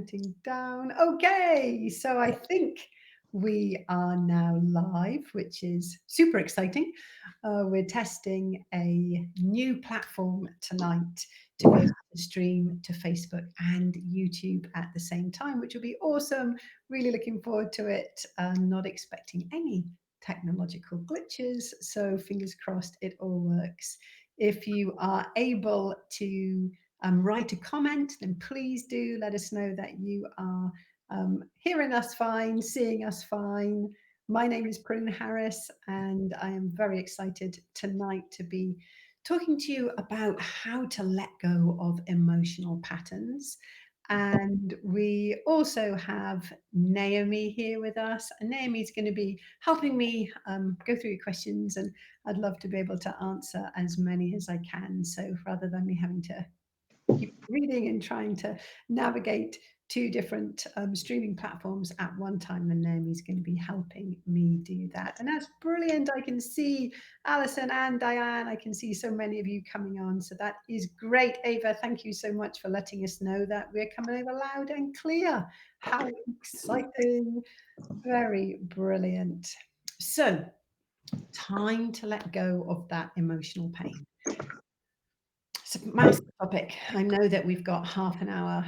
counting down. Okay, so I think we are now live, which is super exciting. We're testing a new platform tonight to be able to stream to Facebook and YouTube at the same time, which will be awesome. Really looking forward to it. Not expecting any technological glitches, so fingers crossed it all works. If you are able to write a comment, then please do let us know that you are hearing us fine, seeing us fine. My name is Prune Harris, and I am very excited tonight to be talking to you about how to let go of emotional patterns. And we also have Naomi here with us. And Naomi's going to be helping me go through your questions, and I'd love to be able to answer as many as I can. So rather than me having to keep reading and trying to navigate two different streaming platforms at one time, and Naomi's going to be helping me do that. And that's brilliant. I can see Alison and Diane. I can see so many of you coming on. So that is great. Ava, thank you so much for letting us know that we're coming over loud and clear. How exciting. Very brilliant. So, time to let go of that emotional pain. It's a massive topic. I know that we've got half an hour.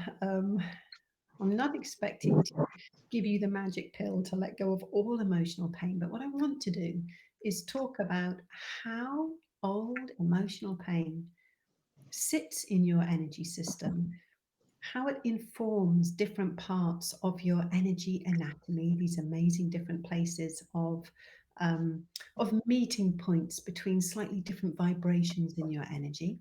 I'm not expecting to give you the magic pill to let go of all emotional pain, but what I want to do is talk about how old emotional pain sits in your energy system, how it informs different parts of your energy anatomy, these amazing different places of meeting points between slightly different vibrations in your energy,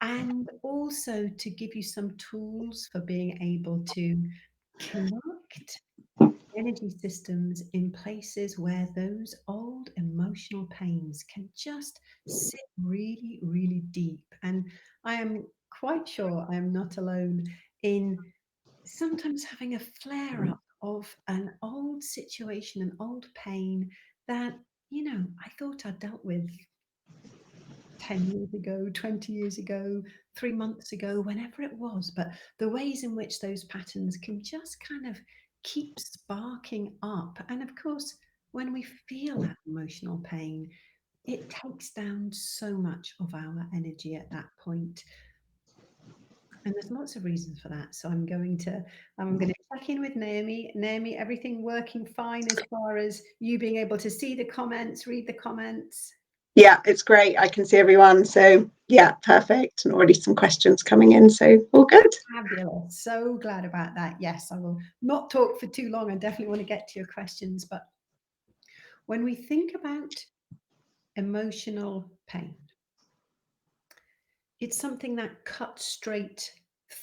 and also to give you some tools for being able to connect energy systems in places where those old emotional pains can just sit really, really deep. And I am quite sure I am not alone in sometimes having a flare up of an old situation, an old pain that, I thought I dealt with 10 years ago, 20 years ago, 3 months ago, whenever it was. But the ways in which those patterns can just kind of keep sparking up. And of course, when we feel that emotional pain, it takes down so much of our energy at that point. And there's lots of reasons for that. So I'm going to check in with Naomi. Naomi, everything working fine as far as you being able to see the comments, read the comments? Yeah, it's great. I can see everyone. So yeah, perfect. And already some questions coming in. So all good. Fabulous. So glad about that. Yes, I will not talk for too long. I definitely want to get to your questions. But when we think about emotional pain, it's something that cuts straight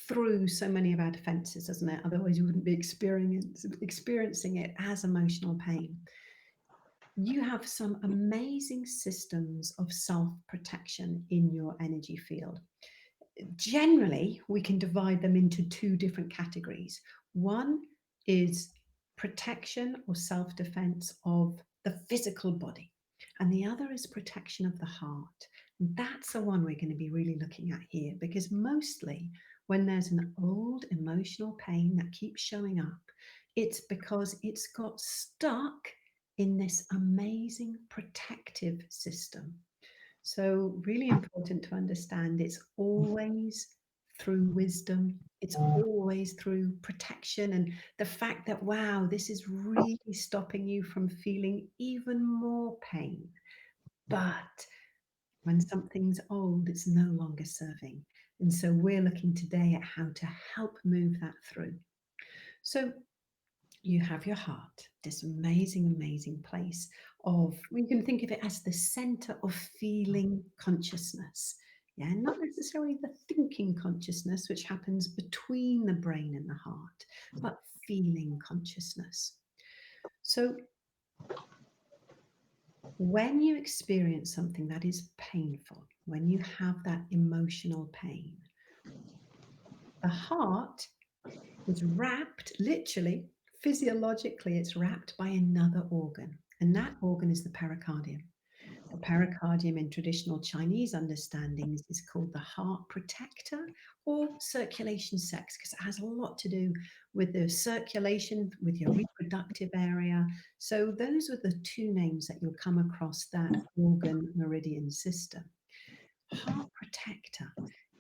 through so many of our defenses, doesn't it? Otherwise, you wouldn't be experiencing it as emotional pain. You have some amazing systems of self protection in your energy field. Generally, we can divide them into two different categories. One is protection or self defense of the physical body, and the other is protection of the heart. And that's the one we're going to be really looking at here, because mostly when there's an old emotional pain that keeps showing up, it's because it's got stuck in this amazing protective system. So, really important to understand it's always through wisdom, it's always through protection, and the fact that, wow, this is really stopping you from feeling even more pain. But when something's old, it's no longer serving. And so, we're looking today at how to help move that through. So, you have your heart, this amazing, amazing place of, we can think of it as the center of feeling consciousness. Yeah, not necessarily the thinking consciousness, which happens between the brain and the heart, but feeling consciousness. So, when you experience something that is painful, when you have that emotional pain, the heart is wrapped, literally, physiologically, it's wrapped by another organ. And that organ is the pericardium. The pericardium in traditional Chinese understandings is called the heart protector or circulation sex, because it has a lot to do with the circulation, with your reproductive area. So those are the two names that you'll come across that organ meridian system. Heart protector,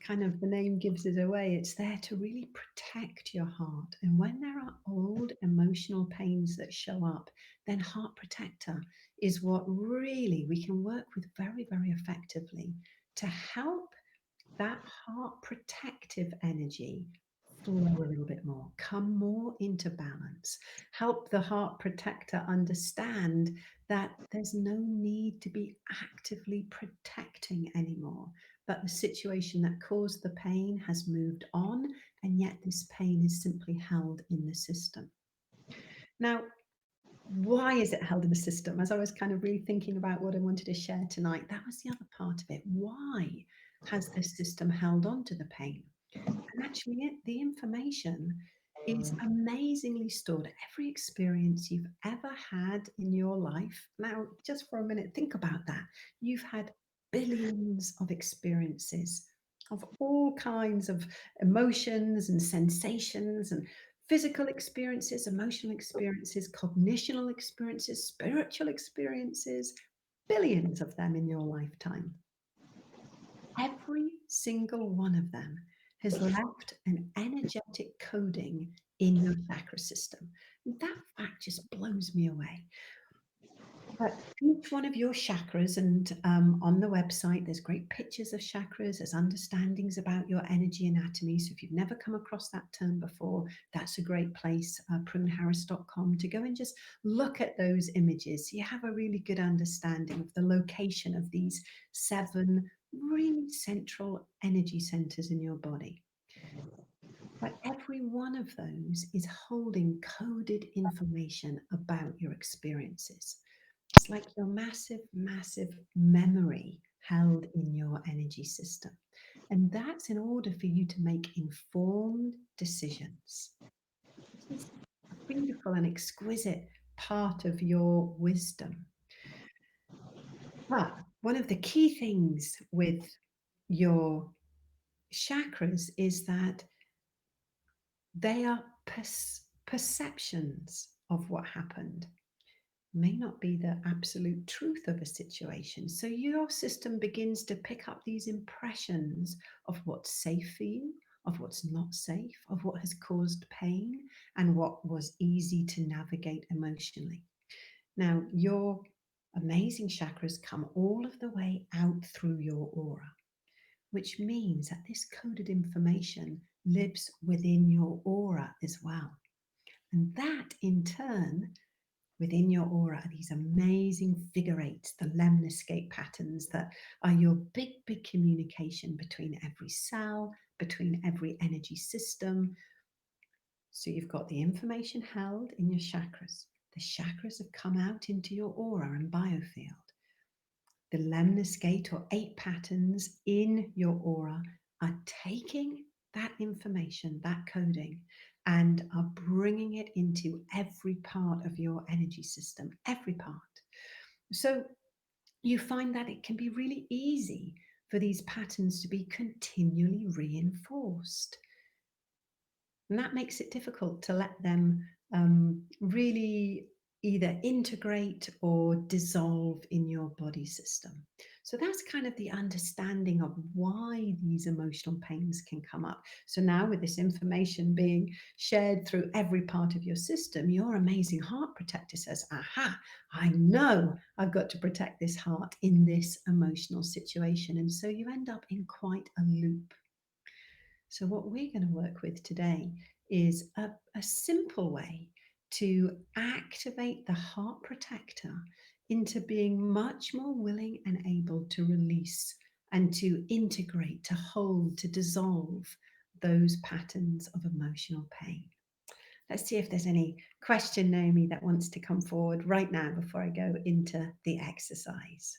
kind of the name gives it away. It's there to really protect your heart. And when there are old emotional pains that show up, then heart protector is what really we can work with very, very effectively to help that heart protective energy flow a little bit more, come more into balance, help the heart protector understand that there's no need to be actively protecting anymore, that the situation that caused the pain has moved on, and yet this pain is simply held in the system. Now, why is it held in the system? As I was kind of really thinking about what I wanted to share tonight, that was the other part of it. Why has this system held on to the pain? And actually, the information is amazingly stored. Every experience you've ever had in your life. Now, just for a minute, think about that. You've had billions of experiences of all kinds of emotions and sensations and physical experiences, emotional experiences, cognitional experiences, spiritual experiences, billions of them in your lifetime. Every single one of them has left an energetic coding in your chakra system. That fact just blows me away. But each one of your chakras, and on the website, there's great pictures of chakras, there's understandings about your energy anatomy. So if you've never come across that term before, that's a great place, pruneharris.com, to go and just look at those images. So you have a really good understanding of the location of these 7 really central energy centers in your body. But every one of those is holding coded information about your experiences. It's like your massive, massive memory held in your energy system. And that's in order for you to make informed decisions. This is a beautiful and exquisite part of your wisdom. But one of the key things with your chakras is that they are perceptions of what happened, may not be the absolute truth of a situation. So your system begins to pick up these impressions of what's safe for you, of what's not safe, of what has caused pain, and what was easy to navigate emotionally. Now, your amazing chakras come all of the way out through your aura, which means that this coded information lives within your aura as well. And that in turn, within your aura, are these amazing figure eights, the lemniscate patterns that are your big, big communication between every cell, between every energy system. So you've got the information held in your chakras. The chakras have come out into your aura and biofield. The lemniscate or 8 patterns in your aura are taking that information, that coding, and are bringing it into every part of your energy system, every part. So you find that it can be really easy for these patterns to be continually reinforced. And that makes it difficult to let them really either integrate or dissolve in your body system. So that's kind of the understanding of why these emotional pains can come up. So now with this information being shared through every part of your system, your amazing heart protector says, aha, I know I've got to protect this heart in this emotional situation. And so you end up in quite a loop. So what we're going to work with today is a simple way to activate the heart protector into being much more willing and able to release and to integrate, to hold, to dissolve those patterns of emotional pain. Let's see if there's any question, Naomi, that wants to come forward right now before I go into the exercise.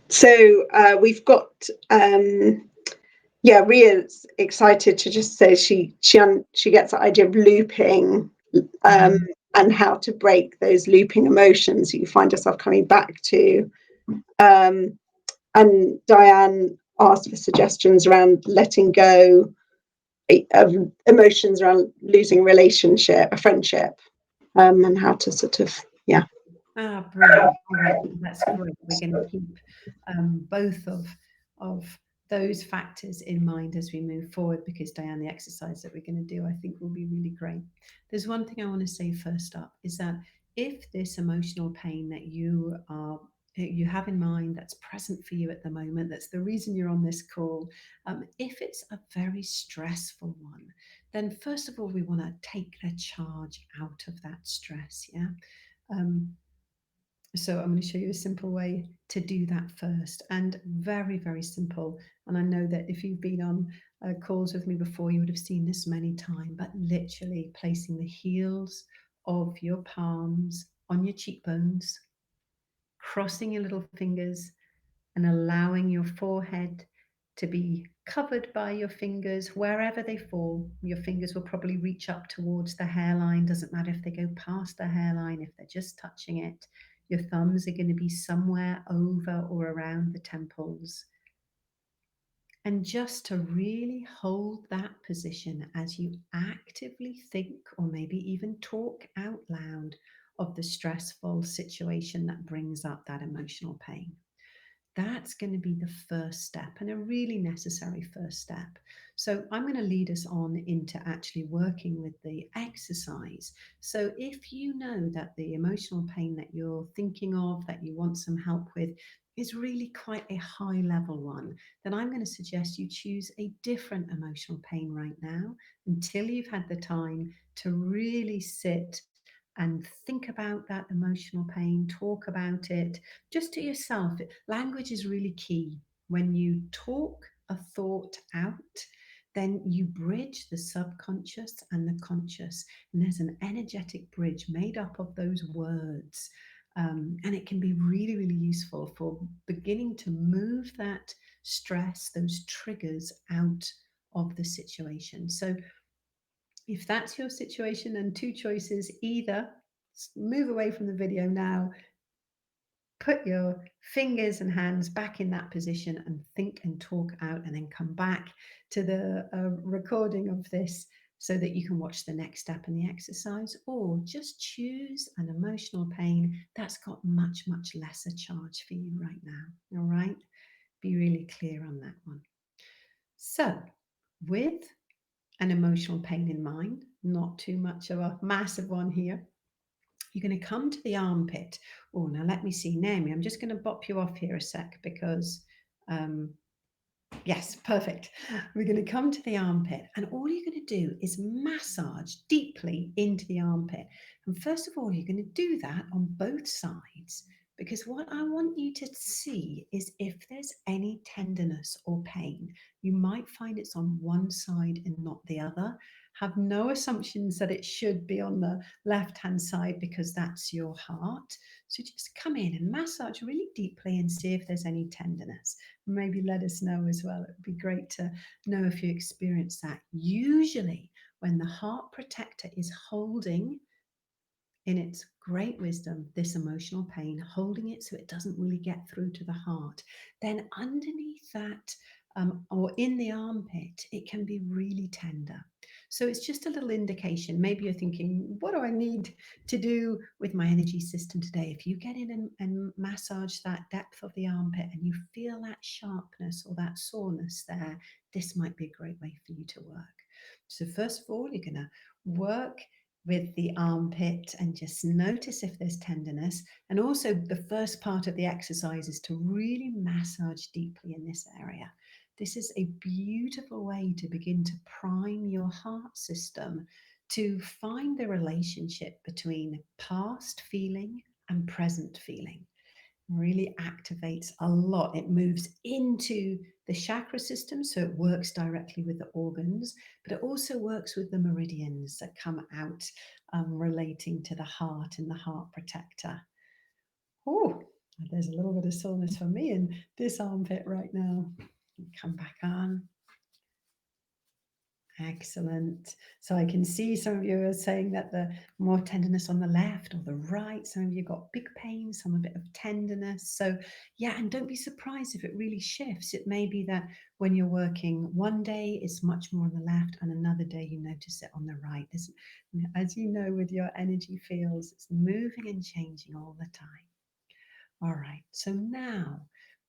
So we've got Ria's excited to just say she gets the idea of looping and how to break those looping emotions you find yourself coming back to. And Diane asked for suggestions around letting go of emotions around losing a friendship, and how to sort of, yeah. Brilliant. All right, that's great. We're going to keep both of those factors in mind as we move forward, because Diane, the exercise that we're going to do, I think, will be really great. There's one thing I want to say first up, is that if this emotional pain that you have in mind, that's present for you at the moment, that's the reason you're on this call, if it's a very stressful one, then first of all, we want to take the charge out of that stress. Yeah. So I'm going to show you a simple way to do that first, and very, very simple. And I know that if you've been on calls with me before, you would have seen this many times, but literally placing the heels of your palms on your cheekbones, crossing your little fingers, and allowing your forehead to be covered by your fingers wherever they fall. Your fingers will probably reach up towards the hairline. Doesn't matter if they go past the hairline, if they're just touching it. Your thumbs are going to be somewhere over or around the temples. And just to really hold that position as you actively think, or maybe even talk out loud, of the stressful situation that brings up that emotional pain. That's going to be the first step, and a really necessary first step. So I'm going to lead us on into actually working with the exercise. So if you know that the emotional pain that you're thinking of, that you want some help with, is really quite a high level one, then I'm going to suggest you choose a different emotional pain right now, until you've had the time to really sit and think about that emotional pain, talk about it just to yourself. Language is really key. When you talk a thought out, then you bridge the subconscious and the conscious. And there's an energetic bridge made up of those words. And it can be really, really useful for beginning to move that stress, those triggers out of the situation. So if that's your situation, then two choices: either move away from the video now, put your fingers and hands back in that position and think and talk out, and then come back to the recording of this so that you can watch the next step in the exercise, or just choose an emotional pain that's got much, much lesser charge for you right now. All right? Be really clear on that one. So, with an emotional pain in mind, not too much of a massive one here, you're going to come to the armpit. Oh, now let me see, Naomi, I'm just going to bop you off here a sec, because yes, perfect. We're going to come to the armpit, and all you're going to do is massage deeply into the armpit. And first of all, you're going to do that on both sides, because what I want you to see is if there's any tenderness or pain. You might find it's on one side and not the other. Have no assumptions that it should be on the left-hand side, because that's your heart. So just come in and massage really deeply and see if there's any tenderness. Maybe let us know as well. It would be great to know if you experience that. Usually, when the heart protector is holding, in its great wisdom, this emotional pain, holding it so it doesn't really get through to the heart, then underneath that, or in the armpit, it can be really tender. So it's just a little indication. Maybe you're thinking, what do I need to do with my energy system today? If you get in and massage that depth of the armpit and you feel that sharpness or that soreness there, this might be a great way for you to work. So first of all, you're going to work with the armpit and just notice if there's tenderness. And also the first part of the exercise is to really massage deeply in this area. This is a beautiful way to begin to prime your heart system to find the relationship between past feeling and present feeling. Really activates a lot. It moves into the chakra system, so it works directly with the organs, but it also works with the meridians that come out relating to the heart and the heart protector. Oh, there's a little bit of soreness for me in this armpit right now. Come back on. Excellent. So I can see some of you are saying that the more tenderness on the left or the right. Some of you got big pain, some a bit of tenderness. So yeah, and don't be surprised if it really shifts. It may be that when you're working one day, it's much more on the left, and another day you notice it on the right. As you know, with your energy fields, it's moving and changing all the time. All right, so now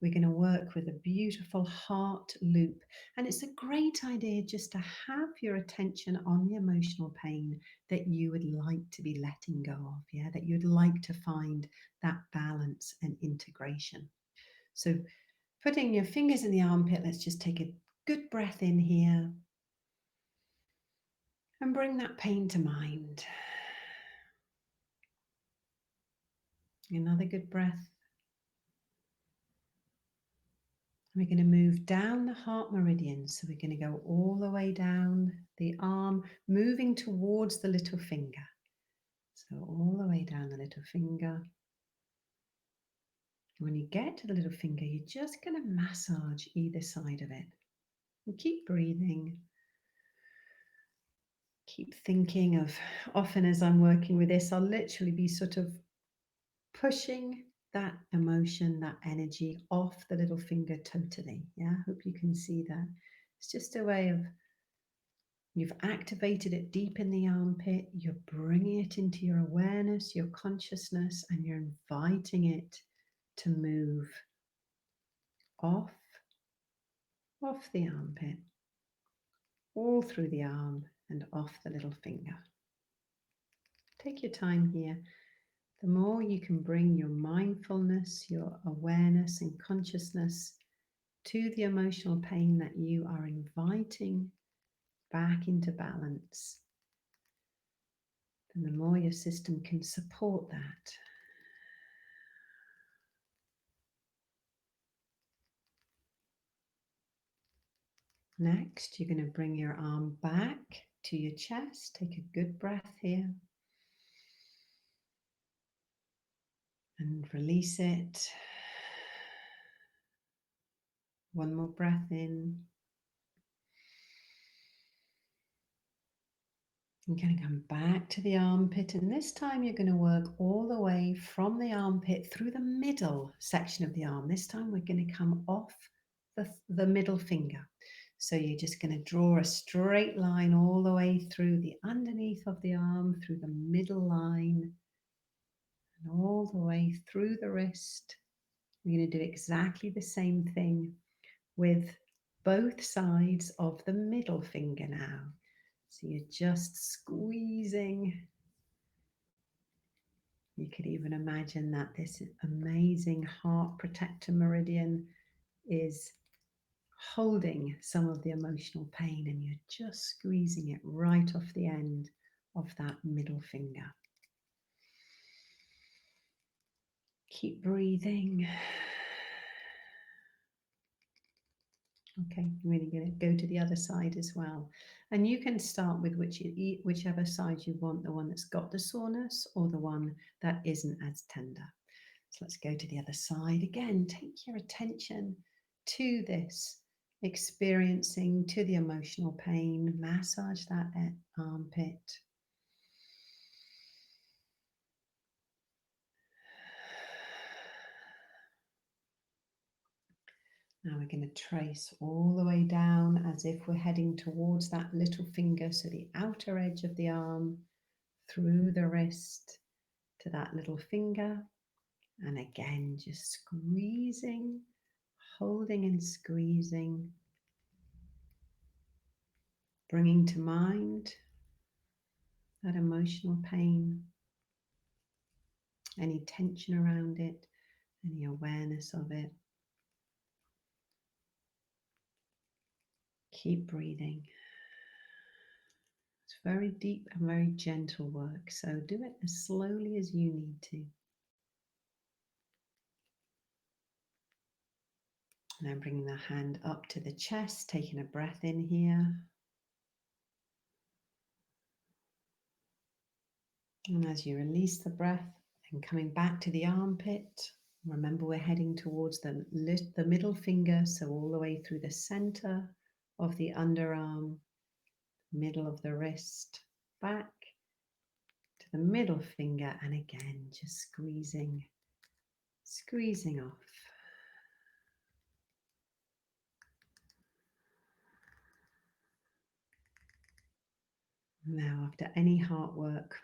we're going to work with a beautiful heart loop. And it's a great idea just to have your attention on the emotional pain that you would like to be letting go of, yeah, that you'd like to find that balance and integration. So putting your fingers in the armpit, let's just take a good breath in here and bring that pain to mind. Another good breath. We're going to move down the heart meridian. So we're going to go all the way down the arm, moving towards the little finger. So all the way down the little finger. When you get to the little finger, you're just going to massage either side of it. And keep breathing. Keep thinking of, often as I'm working with this, I'll literally be sort of pushing that emotion, that energy off the little finger totally. Yeah, I hope you can see that. It's just a way of, you've activated it deep in the armpit, you're bringing it into your awareness, your consciousness, and you're inviting it to move off the armpit, all through the arm and off the little finger. Take your time here. The more you can bring your mindfulness, your awareness and consciousness to the emotional pain that you are inviting back into balance, then the more your system can support that. Next, you're going to bring your arm back to your chest. Take a good breath here. And release it. One more breath in. You're going to come back to the armpit, and this time you're going to work all the way from the armpit through the middle section of the arm. This time we're going to come off the middle finger. So you're just going to draw a straight line all the way through the underneath of the arm, through the middle line, and all the way through the wrist. We're going to do exactly the same thing with both sides of the middle finger now. So you're just squeezing. You could even imagine that this amazing heart protector meridian is holding some of the emotional pain, and you're just squeezing it right off the end of that middle finger. Keep breathing. Okay, really going to go to the other side as well. And you can start with whichever side you want, the one that's got the soreness or the one that isn't as tender. So let's go to the other side. Again, take your attention to this, experiencing to the emotional pain. Massage that armpit. Now we're going to trace all the way down as if we're heading towards that little finger, so the outer edge of the arm, through the wrist to that little finger. And again, just squeezing, holding and squeezing, bringing to mind that emotional pain, any tension around it, any awareness of it. Keep breathing. It's very deep and very gentle work, so do it as slowly as you need to. Now bringing the hand up to the chest, taking a breath in here. And as you release the breath, then coming back to the armpit. Remember, we're heading towards the middle finger, so all the way through the center of the underarm, middle of the wrist, back to the middle finger, and again, just squeezing off. Now, after any heart work,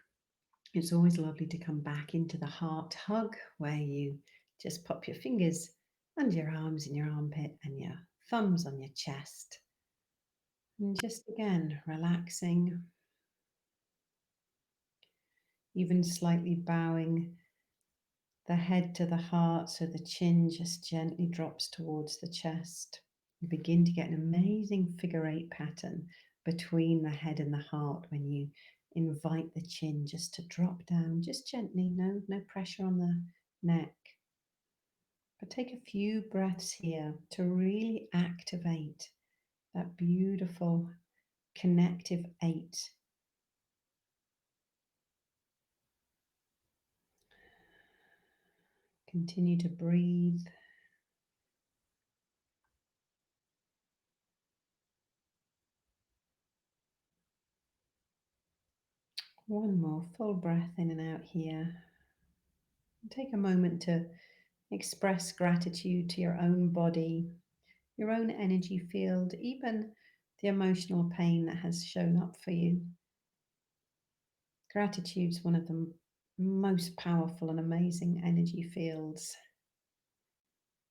it's always lovely to come back into the heart hug, where you just pop your fingers under your arms in your armpit and your thumbs on your chest. And just again, relaxing, even slightly bowing the head to the heart so the chin just gently drops towards the chest. You begin to get an amazing figure eight pattern between the head and the heart when you invite the chin just to drop down, just gently, no pressure on the neck. But take a few breaths here to really activate that beautiful connective eight. Continue to breathe. One more full breath in and out here. Take a moment to express gratitude to your own body, your own energy field, even the emotional pain that has shown up for you. Gratitude is one of the most powerful and amazing energy fields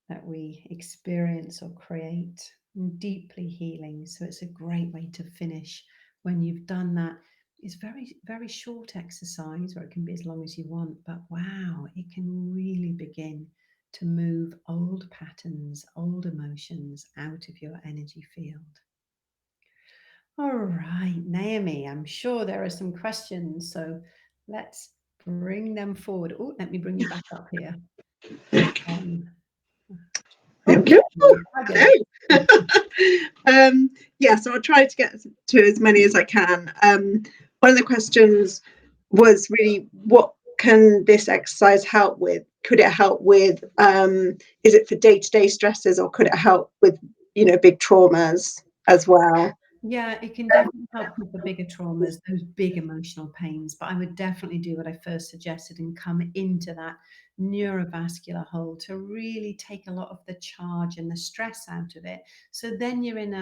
that we experience or create, and deeply healing. So it's a great way to finish when you've done that. It's very short exercise, or it can be as long as you want, but wow, it can really begin to move old patterns, old emotions out of your energy field. All right, Naomi, I'm sure there are some questions, so let's bring them forward. Oh, let me bring you back up here. Um, Thank you. fabulous. Hello. Yeah, so I'll try to get to as many as I can. One of the questions was really, what can this exercise help with? Could it help with, is it for day-to-day stresses, or could it help with, big traumas as well? Yeah, it can definitely help with the bigger traumas, those big emotional pains. But I would definitely do what I first suggested and come into that neurovascular hole to really take a lot of the charge and the stress out of it. So then you're in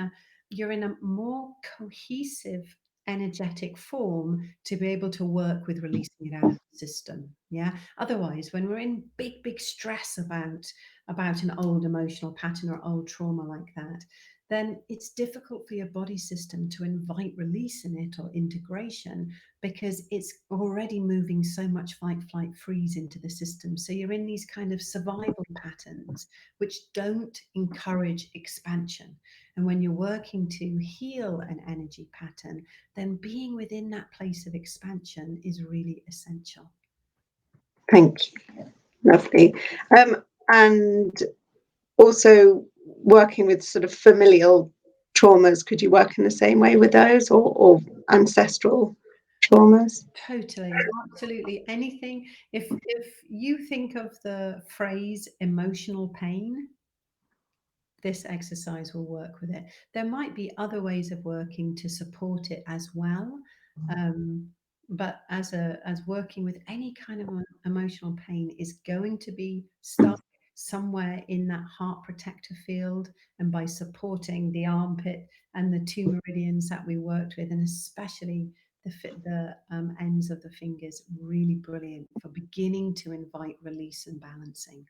a more cohesive energetic form to be able to work with releasing it out of the system. Yeah. Otherwise, when we're in big stress about an old emotional pattern or old trauma like that, then it's difficult for your body system to invite release in it or integration, because it's already moving so much fight, flight, freeze into the system. So you're in these kind of survival patterns which don't encourage expansion. And when you're working to heal an energy pattern, then being within that place of expansion is really essential. Thank you. Lovely. And also working with sort of familial traumas, could you work in the same way with those, or ancestral traumas? Totally, absolutely. Anything, if you think of the phrase emotional pain, this exercise will work with it. There might be other ways of working to support it as well. Um, but as working with any kind of emotional pain is going to be stuck somewhere in that heart protector field, and by supporting the armpit and the two meridians that we worked with, and especially the ends of the fingers, really brilliant for beginning to invite release and balancing.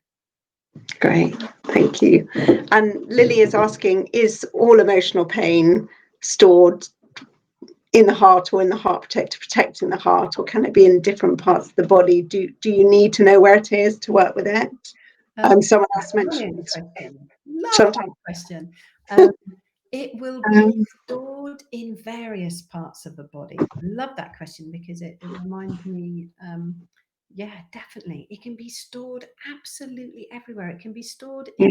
Great, thank you. And Lily is asking, is all emotional pain stored in the heart, or in the heart protector protecting the heart, or can it be in different parts of the body? Do you need to know where it is to work with it? Someone else Brilliant mentioned question. Love that sometimes. question. It will be stored in various parts of the body. I love that question because it reminds me, yeah, definitely. It can be stored absolutely everywhere. It can be stored Yeah,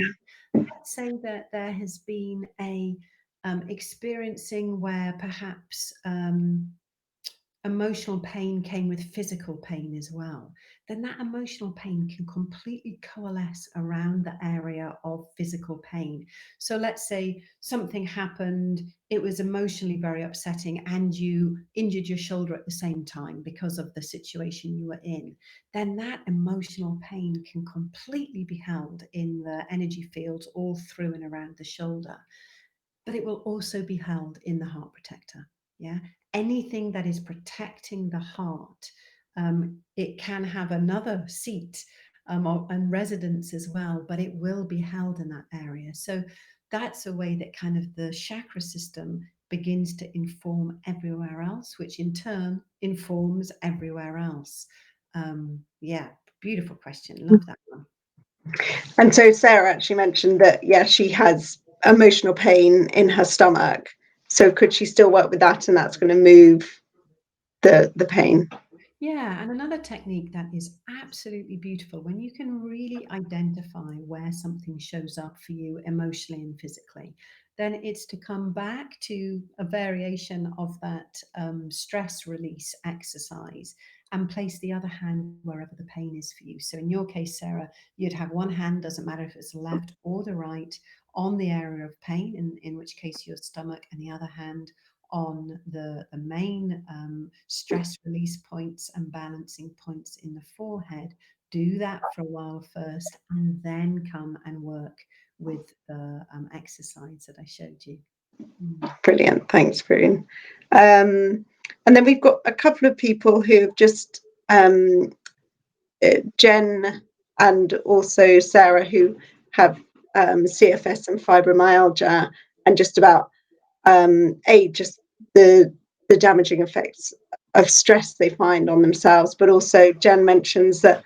in, let's say that there has been a experiencing where perhaps emotional pain came with physical pain as well, then that emotional pain can completely coalesce around the area of physical pain. So let's say something happened, it was emotionally very upsetting, and you injured your shoulder at the same time because of the situation you were in, then that emotional pain can completely be held in the energy fields all through and around the shoulder. But it will also be held in the heart protector. Yeah. Anything that is protecting the heart, it can have another seat and residence as well, but it will be held in that area. So that's a way that kind of the chakra system begins to inform everywhere else, which in turn informs everywhere else. Yeah, beautiful question. Love that one. And so Sarah actually mentioned that, yeah, she has emotional pain in her stomach. So could she still work with that, and that's going to move the pain? Yeah, and another technique that is absolutely beautiful when you can really identify where something shows up for you emotionally and physically, then it's to come back to a variation of that stress release exercise and place the other hand wherever the pain is for you. So in your case, Sarah, you'd have one hand, doesn't matter if it's the left or the right, on the area of pain, in which case your stomach, and the other hand on the main stress release points and balancing points in the forehead. Do that for a while first, and then come and work with the exercise that I showed you. Brilliant. Thanks, Prune. And then we've got a couple of people who have just, Jen and also Sarah, who have CFS and fibromyalgia, and just about just the damaging effects of stress they find on themselves. But also Jen mentions that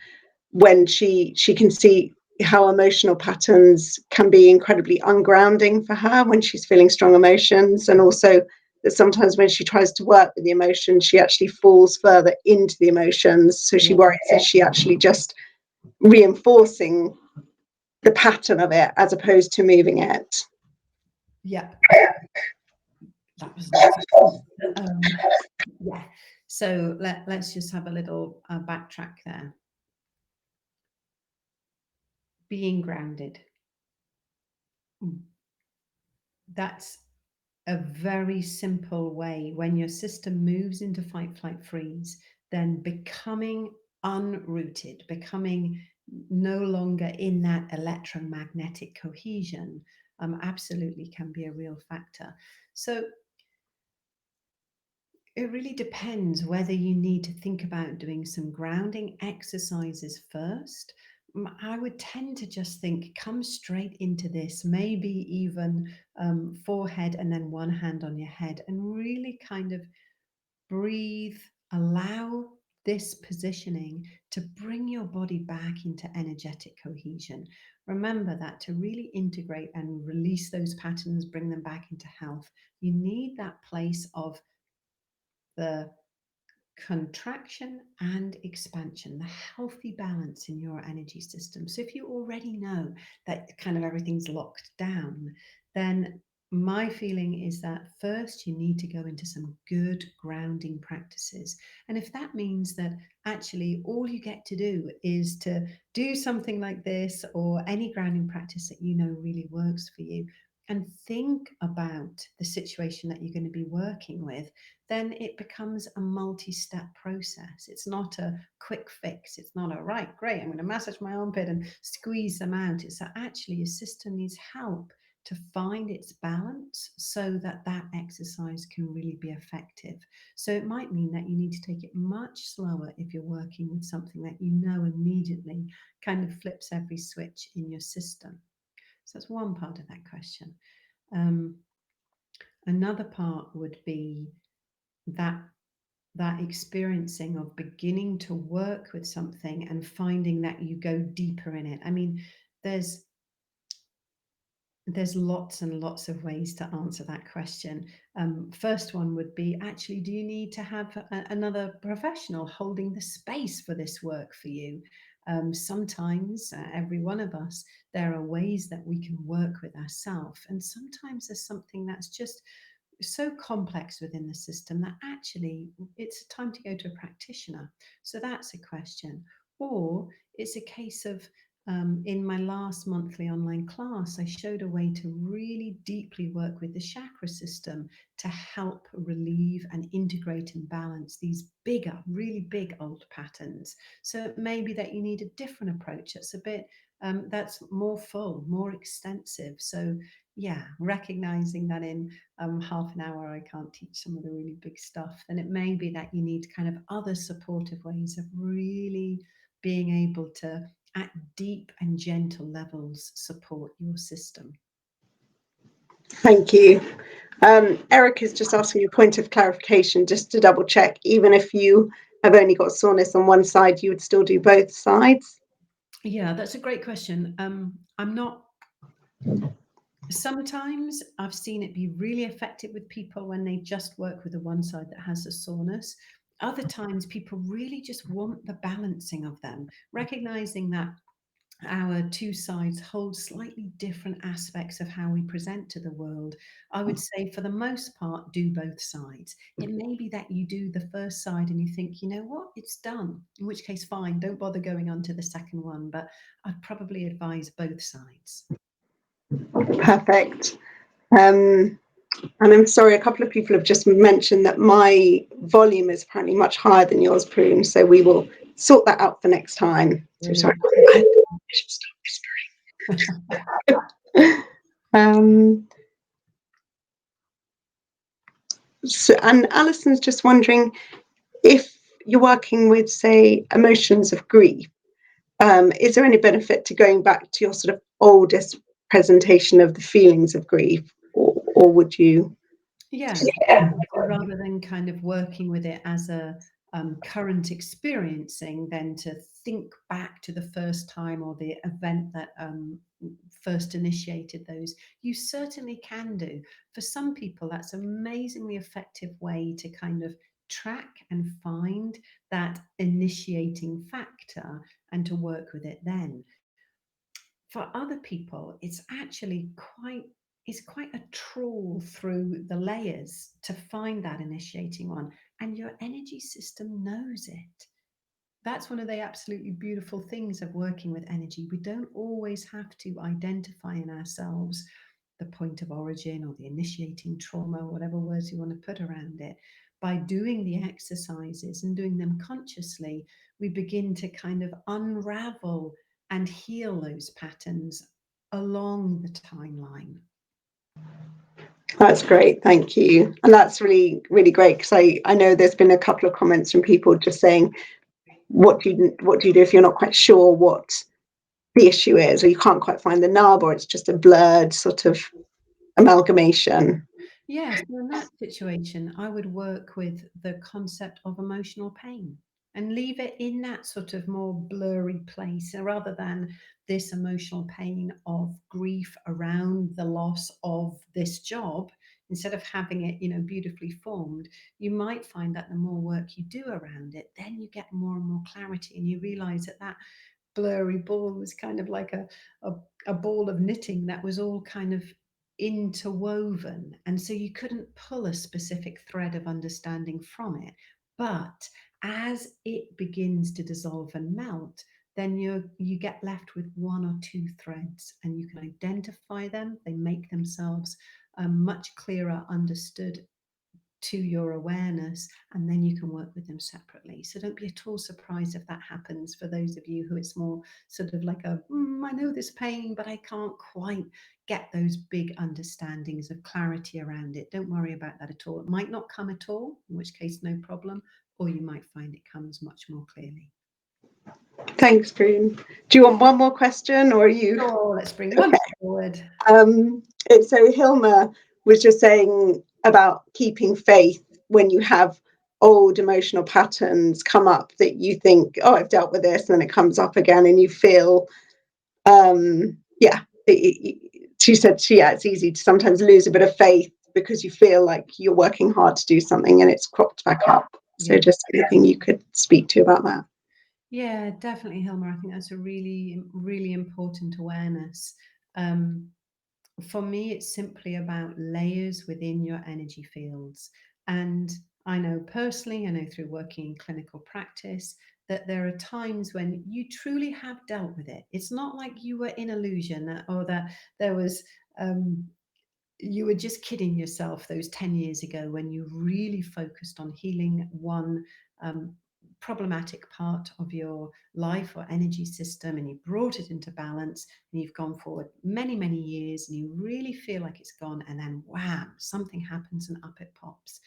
when she can see how emotional patterns can be incredibly ungrounding for her when she's feeling strong emotions, and also that sometimes when she tries to work with the emotions, she actually falls further into the emotions. So she worries that she actually just reinforcing the pattern of it as opposed to moving it. Yeah, that was nice. Yeah. So let's just have a little backtrack there. Being grounded. That's a very simple way when your system moves into fight, flight, freeze, then becoming unrooted, becoming no longer in that electromagnetic cohesion, absolutely can be a real factor. So it really depends whether you need to think about doing some grounding exercises first. I would tend to just think, come straight into this, maybe even forehead and then one hand on your head, and really kind of breathe, allow this positioning to bring your body back into energetic cohesion. Remember that to really integrate and release those patterns, bring them back into health, you need that place of the contraction and expansion, the healthy balance in your energy system. So if you already know that kind of everything's locked down, then my feeling is that first you need to go into some good grounding practices. And if that means that actually all you get to do is to do something like this or any grounding practice that you know really works for you, and think about the situation that you're going to be working with, then it becomes a multi-step process. It's not a quick fix. It's not a right, great, I'm going to massage my armpit and squeeze them out. It's that actually your system needs help to find its balance so that that exercise can really be effective. So it might mean that you need to take it much slower if you're working with something that you know immediately kind of flips every switch in your system. So that's one part of that question. Another part would be that experiencing of beginning to work with something and finding that you go deeper in it. I mean, there's lots and lots of ways to answer that question. First one would be, actually, do you need to have another professional holding the space for this work for you? Sometimes, every one of us, there are ways that we can work with ourselves. And sometimes there's something that's just so complex within the system that actually it's time to go to a practitioner. So that's a question. Or it's a case of, in my last monthly online class, I showed a way to really deeply work with the chakra system to help relieve and integrate and balance these bigger, really big old patterns. So it may be that you need a different approach that's a bit, that's more full, more extensive. So yeah, recognizing that in half an hour I can't teach some of the really big stuff, then it may be that you need kind of other supportive ways of really being able to, at deep and gentle levels, support your system. Thank you. Eric is just asking a point of clarification, just to double check. Even if you have only got soreness on one side, you would still do both sides? Yeah, that's a great question. I'm not. Sometimes I've seen it be really effective with people when they just work with the one side that has the soreness. Other times, people really just want the balancing of them, recognizing that our two sides hold slightly different aspects of how we present to the world. I would say, for the most part, do both sides. It may be that you do the first side and you think, you know what, it's done, in which case, fine, don't bother going on to the second one. But I'd probably advise both sides. Perfect. And I'm sorry, a couple of people have just mentioned that my volume is apparently much higher than yours, Prune, so we will sort that out for next time. So sorry. Brilliant. I should stop whispering. And Alison's just wondering if you're working with, say, emotions of grief, is there any benefit to going back to your sort of oldest presentation of the feelings of grief, or would you? Yeah, yeah. So rather than kind of working with it as a current experiencing, then to think back to the first time or the event that first initiated those, you certainly can do. For some people, that's an amazingly effective way to kind of track and find that initiating factor and to work with it then. For other people, it's quite a trawl through the layers to find that initiating one, and your energy system knows it. That's one of the absolutely beautiful things of working with energy. We don't always have to identify in ourselves the point of origin or the initiating trauma, or whatever words you want to put around it. By doing the exercises and doing them consciously, we begin to kind of unravel and heal those patterns along the timeline. That's great, thank you. And that's really, really great, because I know there's been a couple of comments from people just saying, what do you do if you're not quite sure what the issue is, or you can't quite find the nub, or it's just a blurred sort of amalgamation? Yes, so in that situation, I would work with the concept of emotional pain and leave it in that sort of more blurry place, rather than this emotional pain of grief around the loss of this job. Instead of having it, beautifully formed, you might find that the more work you do around it, then you get more and more clarity, and you realize that that blurry ball was kind of like a, a ball of knitting that was all kind of interwoven. And so you couldn't pull a specific thread of understanding from it. But as it begins to dissolve and melt, then you get left with one or two threads, and you can identify them. They make themselves much clearer understood to your awareness, and then you can work with them separately. So don't be at all surprised if that happens for those of you who it's more sort of like I know this pain, but I can't quite get those big understandings of clarity around it. Don't worry about that at all. It might not come at all, in which case, no problem, or you might find it comes much more clearly. Thanks, Prune. Do you want one more question, or are you? Oh, let's bring one forward. So Hilma was just saying about keeping faith when you have old emotional patterns come up that you think, oh, I've dealt with this, and then it comes up again, and you feel, she said, it's easy to sometimes lose a bit of faith because you feel like you're working hard to do something and it's cropped back up. So just anything you could speak to about that. Yeah, definitely, Hilma. I think that's a really, really important awareness. For me, it's simply about layers within your energy fields. And I know personally, I know through working in clinical practice, that there are times when you truly have dealt with it. It's not like you were in illusion or that there was you were just kidding yourself those 10 years ago when you really focused on healing one um, problematic part of your life or energy system, and you brought it into balance, and you've gone forward many, many years, and you really feel like it's gone, and then wham, something happens and up it pops.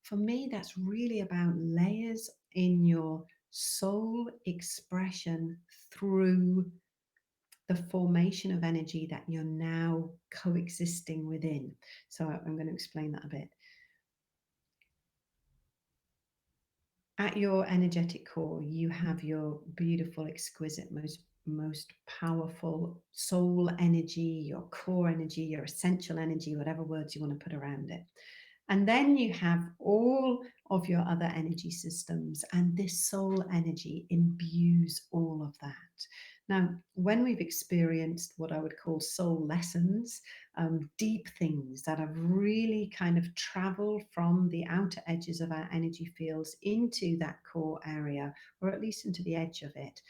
For me, that's really about layers in your soul expression through the formation of energy that you're now coexisting within. So I'm going to explain that a bit. At your energetic core, you have your beautiful, exquisite, most powerful soul energy, your core energy, your essential energy, whatever words you want to put around it. And then you have all of your other energy systems, and this soul energy imbues all of that. Now, when we've experienced what I would call soul lessons, deep things that have really kind of traveled from the outer edges of our energy fields into that core area, or at least into the edge of it,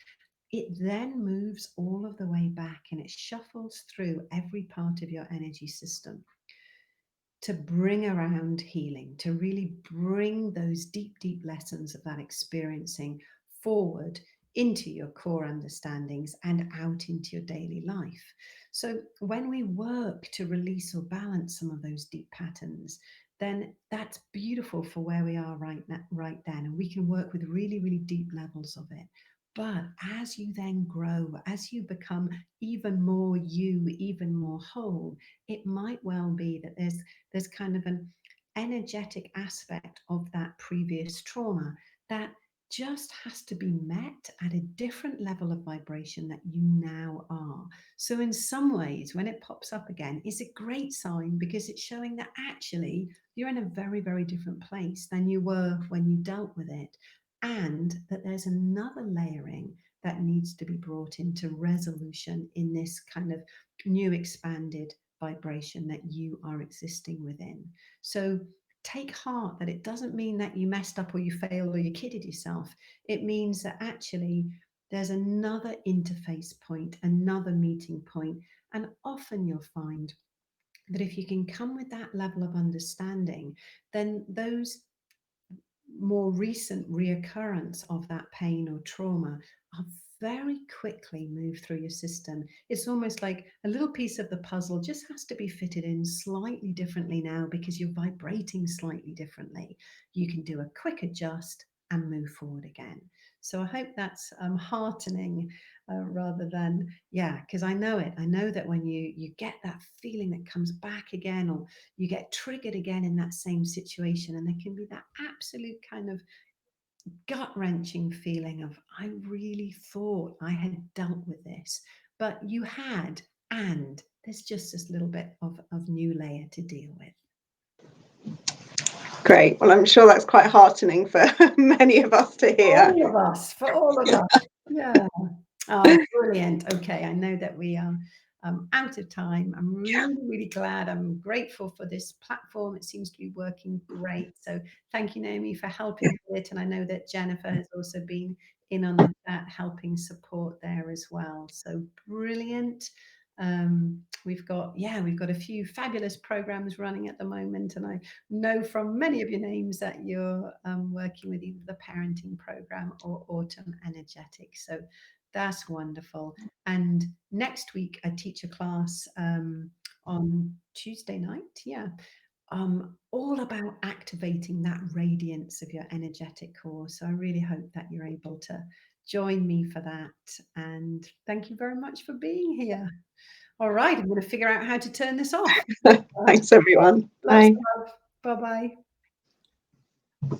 it then moves all of the way back and it shuffles through every part of your energy system to bring around healing, to really bring those deep, deep lessons of that experiencing forward into your core understandings and out into your daily life. So when we work to release or balance some of those deep patterns, then that's beautiful for where we are right now, right then, and we can work with really, really deep levels of it. But as you then grow, as you become even more you, even more whole, it might well be that there's kind of an energetic aspect of that previous trauma that just has to be met at a different level of vibration that you now are. So, in some ways, when it pops up again, it's a great sign because it's showing that actually you're in a very, very different place than you were when you dealt with it, and that there's another layering that needs to be brought into resolution in this kind of new expanded vibration that you are existing within. So take heart that it doesn't mean that you messed up or you failed or you kidded yourself. It means that actually there's another interface point, another meeting point. And often you'll find that if you can come with that level of understanding, then those more recent reoccurrence of that pain or trauma are very quickly move through your system. It's almost like a little piece of the puzzle just has to be fitted in slightly differently now because you're vibrating slightly differently. You can do a quick adjust and move forward again. So I hope that's heartening rather than, yeah, because I know it. I know that when you get that feeling that comes back again, or you get triggered again in that same situation, and there can be that absolute kind of gut wrenching feeling of, I really thought I had dealt with this, but you had, and there's just this little bit of new layer to deal with. Great. Well, I'm sure that's quite heartening for many of us to hear. All of us, for all of us. Yeah. Oh, brilliant. Okay, I know that we are out of time. I'm really, really glad. I'm grateful for this platform. It seems to be working great. So thank you, Naomi, for helping with it. And I know that Jennifer has also been in on the chat, helping support there as well. So brilliant. We've got a few fabulous programs running at the moment, and I know from many of your names that you're working with either the parenting program or autumn energetics. So that's wonderful. And next week, I teach a class on Tuesday night. Yeah. All about activating that radiance of your energetic core. So I really hope that you're able to join me for that. And thank you very much for being here. All right, I'm going to figure out how to turn this off. Thanks, everyone. Lots Bye. of love. Bye bye.